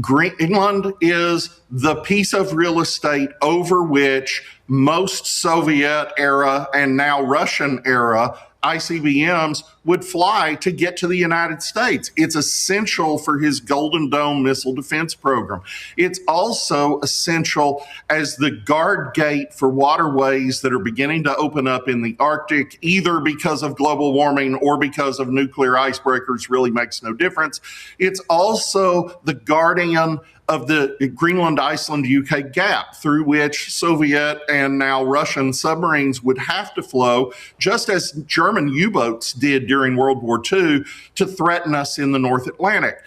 Greenland is the piece of real estate over which most Soviet era and now Russian era ICBMs would fly to get to the United States. It's essential for his Golden Dome missile defense program. It's also essential as the guard gate for waterways that are beginning to open up in the Arctic, either because of global warming or because of nuclear icebreakers, really makes no difference. It's also the guardian of the Greenland, Iceland, UK gap through which Soviet and now Russian submarines would have to flow, just as German U-boats did during World War II to threaten us in the North Atlantic.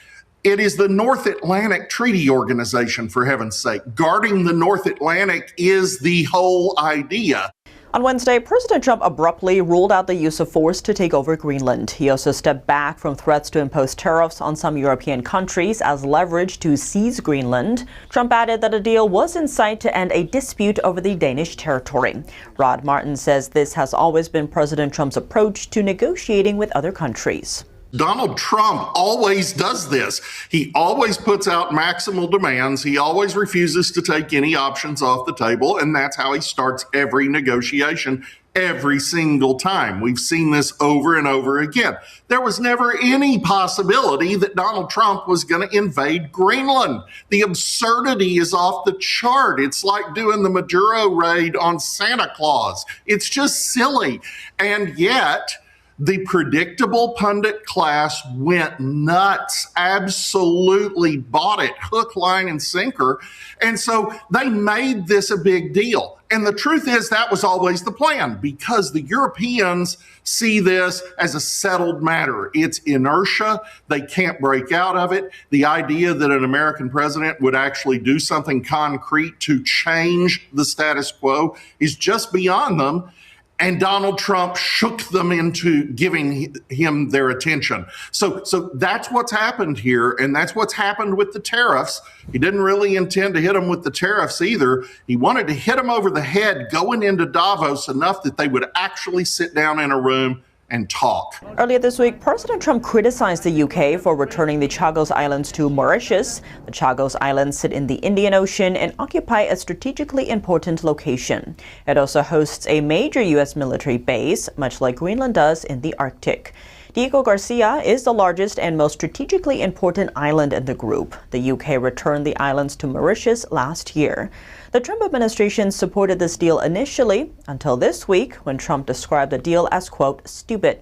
It is the North Atlantic Treaty Organization, for heaven's sake. Guarding the North Atlantic is the whole idea. On Wednesday, President Trump abruptly ruled out the use of force to take over Greenland. He also stepped back from threats to impose tariffs on some European countries as leverage to seize Greenland. Trump added that a deal was in sight to end a dispute over the Danish territory. Rod Martin says this has always been President Trump's approach to negotiating with other countries. Donald Trump always does this. He always puts out maximal demands. He always refuses to take any options off the table. And that's how he starts every negotiation every single time. We've seen this over and over again. There was never any possibility that Donald Trump was going to invade Greenland. The absurdity is off the chart. It's like doing the Maduro raid on Santa Claus. It's just silly. And yet, the predictable pundit class went nuts, absolutely bought it, hook, line, and sinker. And so they made this a big deal. And the truth is that was always the plan, because the Europeans see this as a settled matter. It's inertia. They can't break out of it. The idea that an American president would actually do something concrete to change the status quo is just beyond them. And Donald Trump shook them into giving him their attention. So that's what's happened here, and that's what's happened with the tariffs. He didn't really intend to hit them with the tariffs either. He wanted to hit them over the head going into Davos enough that they would actually sit down in a room and talk. Earlier this week, President Trump criticized the UK for returning the Chagos Islands to Mauritius. The Chagos Islands sit in the Indian Ocean and occupy a strategically important location. It also hosts a major U.S. military base, much like Greenland does in the Arctic. Diego Garcia is the largest and most strategically important island in the group. The UK returned the islands to Mauritius last year. The Trump administration supported this deal initially until this week when Trump described the deal as, quote, stupid.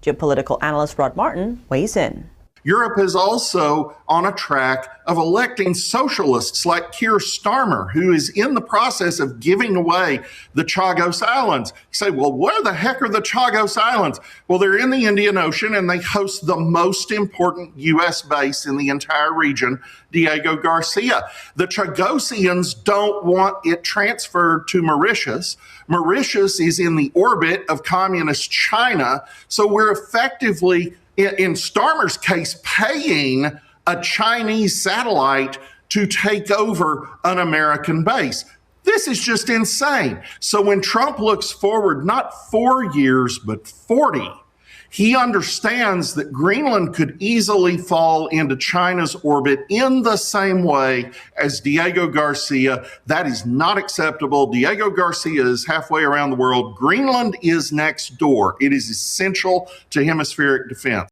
Geopolitical analyst Rod Martin weighs in. Europe is also on a track of electing socialists like Keir Starmer, who is in the process of giving away the Chagos Islands. You say, well, where the heck are the Chagos Islands? Well, they're in the Indian Ocean, and they host the most important U.S. base in the entire region, Diego Garcia. The Chagosians don't want it transferred to Mauritius. Mauritius is in the orbit of communist China, so we're effectively in Starmer's case, paying a Chinese satellite to take over an American base. This is just insane. So when Trump looks forward, not 4 years, but 40, he understands that Greenland could easily fall into China's orbit in the same way as Diego Garcia. That is not acceptable. Diego Garcia is halfway around the world. Greenland is next door. It is essential to hemispheric defense.